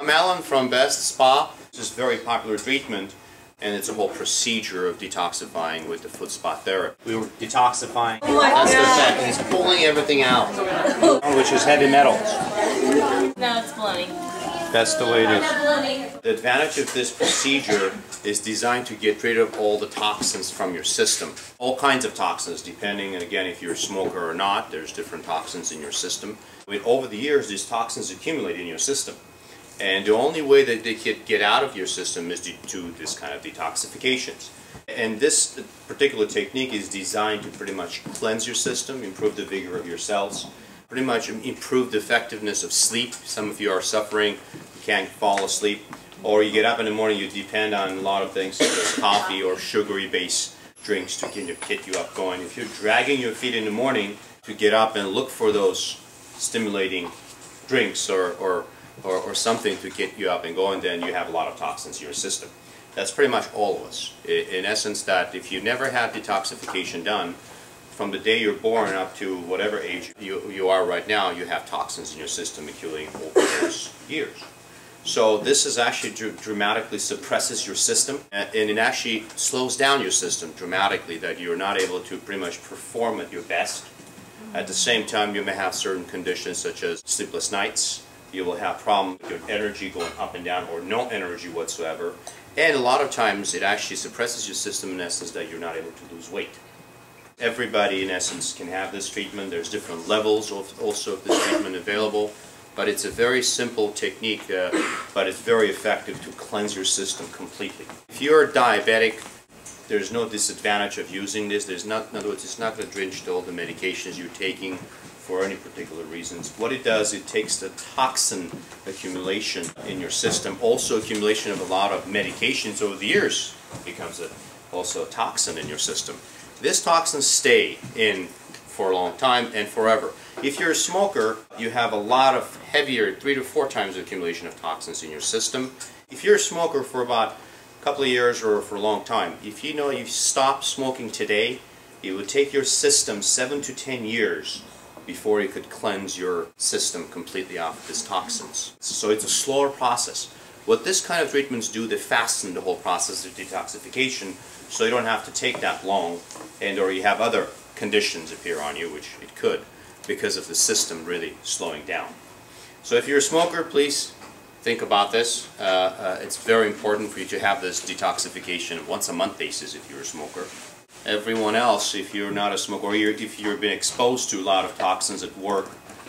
Melon from Best Spa. This is a very popular treatment, and it's a whole procedure of detoxifying with the foot spa therapy. We were detoxifying. Oh my That's God. the effect. He's pulling everything out, which is heavy metals. Now it's bloody. That's the way it is. The advantage of this procedure is designed to get rid of all the toxins from your system. All kinds of toxins, depending, and again, if you're a smoker or not, there's different toxins in your system. Over the years, these toxins accumulate in your system. And the only way that they can get out of your system is to do this kind of detoxifications. And this particular technique is designed to pretty much cleanse your system, improve the vigor of your cells, pretty much improve the effectiveness of sleep. Some of you are suffering, you can't fall asleep, or you get up in the morning, you depend on a lot of things such as coffee or sugary-based drinks to get you up going. If you're dragging your feet in the morning to get up and look for those stimulating drinks or something to get you up and going, then you have a lot of toxins in your system. That's pretty much all of us. In essence, that if you never had detoxification done, from the day you're born up to whatever age you are right now, you have toxins in your system accumulating over those years. So this is actually dramatically suppresses your system, and it actually slows down your system dramatically, that you're not able to pretty much perform at your best. At the same time, you may have certain conditions such as sleepless nights. You will have problems with your energy going up and down, or no energy whatsoever. And a lot of times it actually suppresses your system in essence that you're not able to lose weight. Everybody in essence can have this treatment. There's different levels also of this treatment available. But it's a very simple technique, but it's very effective to cleanse your system completely. If you're diabetic, there's no disadvantage of using this. In other words, it's not going to drench all the medications you're taking for any particular reasons. What it does, it takes the toxin accumulation in your system, also accumulation of a lot of medications over the years becomes also a toxin in your system. This toxins stay in for a long time and forever. If you're a smoker, you have a lot of heavier, 3 to 4 times the accumulation of toxins in your system. If you're a smoker for about a couple of years or for a long time, if you know you've stopped smoking today, it would take your system 7 to 10 years before you could cleanse your system completely off of these toxins. So it's a slower process. What this kind of treatments do, they fasten the whole process of detoxification, so you don't have to take that long, or you have other conditions appear on you, which it could, because of the system really slowing down. So if you're a smoker, please think about this. It's very important for you to have this detoxification once a month basis if you're a smoker. Everyone else, if you're not a smoker, or if you've been exposed to a lot of toxins at work,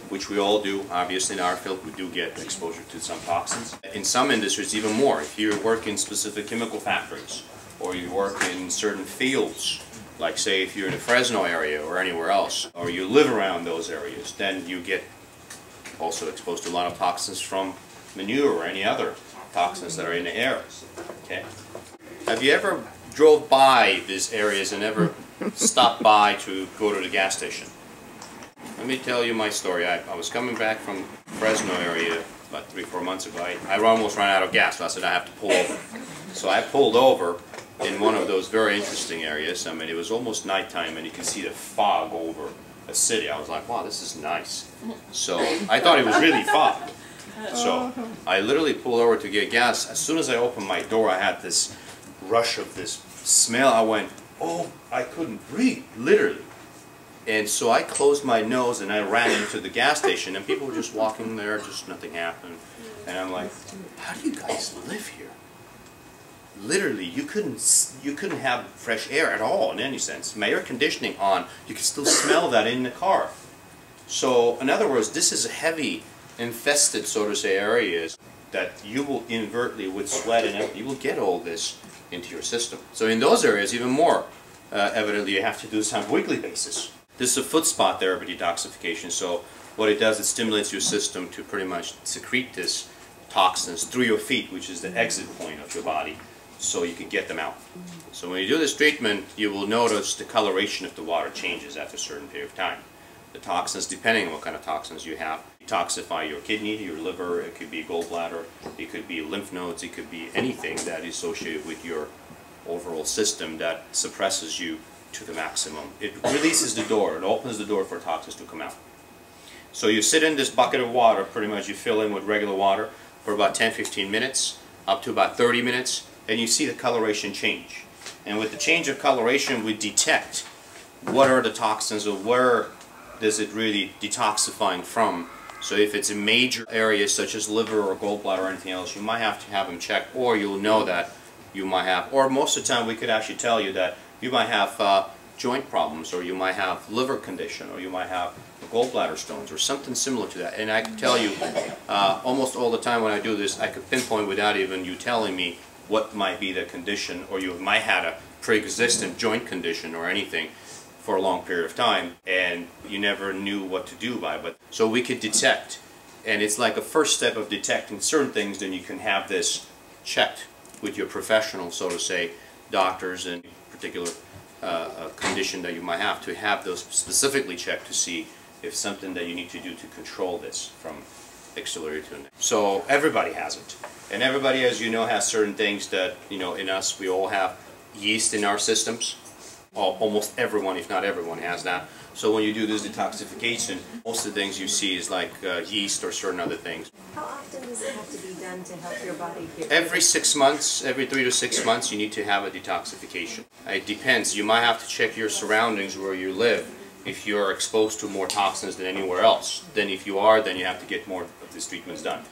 which we all do, obviously in our field we do get exposure to some toxins. In some industries even more. If you work in specific chemical factories, or you work in certain fields, like say if you're in the Fresno area or anywhere else, or you live around those areas, then you get also exposed to a lot of toxins from manure or any other toxins that are in the air. Okay? Have you ever drove by these areas and ever stopped by to go to the gas station? Let me tell you my story. I was coming back from Fresno area about 3-4 months ago. I almost ran out of gas, so I said I have to pull over. So I pulled over in one of those very interesting areas. I mean, it was almost nighttime and you can see the fog over a city. I was like, wow, this is nice. So I thought it was really fog. So I literally pulled over to get gas. As soon as I opened my door, I had this rush of this smell. I went, oh, I couldn't breathe, literally. And so I closed my nose and I ran into the gas station, and people were just walking there, just nothing happened. And I'm like, how do you guys live here? Literally, you couldn't have fresh air at all in any sense. My air conditioning on, you can still smell that in the car. So in other words, this is a heavy, infested, so to say, areas that you will inadvertently, with sweat and everything, you will get all this into your system. So in those areas, even more evidently, you have to do this on a weekly basis. This is a foot spa therapy detoxification. So what it does, it stimulates your system to pretty much secrete this toxins through your feet, which is the exit point of your body, so you can get them out. So when you do this treatment, you will notice the coloration of the water changes after a certain period of time. The toxins, depending on what kind of toxins you have, detoxify your kidney, your liver, it could be gallbladder, it could be lymph nodes, it could be anything that is associated with your overall system that suppresses you to the maximum. It releases the door, it opens the door for toxins to come out. So you sit in this bucket of water, pretty much you fill in with regular water. for about 10-15 minutes, up to about 30 minutes, and you see the coloration change. And with the change of coloration, we detect what are the toxins or where does it really detoxifying from. So if it's a major area such as liver or gallbladder or anything else, you might have to have them checked, or you'll know that you might have, or most of the time we could actually tell you that you might have joint problems, or you might have liver condition, or you might have gallbladder stones, or something similar to that. And I can tell you, almost all the time when I do this, I could pinpoint without even you telling me what might be the condition, or you might have a pre-existing joint condition or anything for a long period of time, and you never knew what to do by it. But so we could detect, and it's like a first step of detecting certain things. Then you can have this checked with your professional, so to say, doctors and particular condition that you might have those specifically checked to see if something that you need to do to control this from exfoliator to next. So everybody has it, and everybody, as you know, has certain things that, you know, in us, we all have yeast in our systems. Almost everyone, if not everyone, has that. So when you do this detoxification, most of the things you see is like yeast or certain other things. How often does it have to be done to help your body get Every 6 months, every 3 to 6 months, you need to have a detoxification. It depends. You might have to check your surroundings where you live if you're exposed to more toxins than anywhere else. Then if you are, then you have to get more of these treatments done.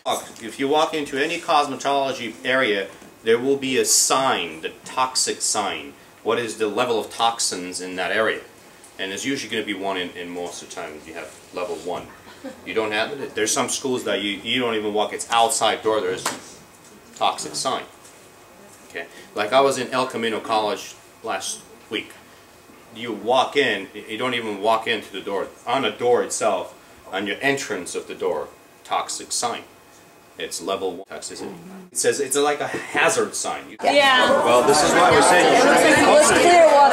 If you walk into any cosmetology area, there will be a sign, the toxic sign. What is the level of toxins in that area? And there's usually going to be one in most of the time. You have level 1. You don't have it. There's some schools that you don't even walk. It's outside door. There's toxic sign. Okay. Like I was in El Camino College last week. You walk in. You don't even walk into the door. On the door itself, on your entrance of the door, toxic sign. It's level 1 toxicity. It says it's like a hazard sign. Yeah. Well, this is why we're saying you should be Clear water.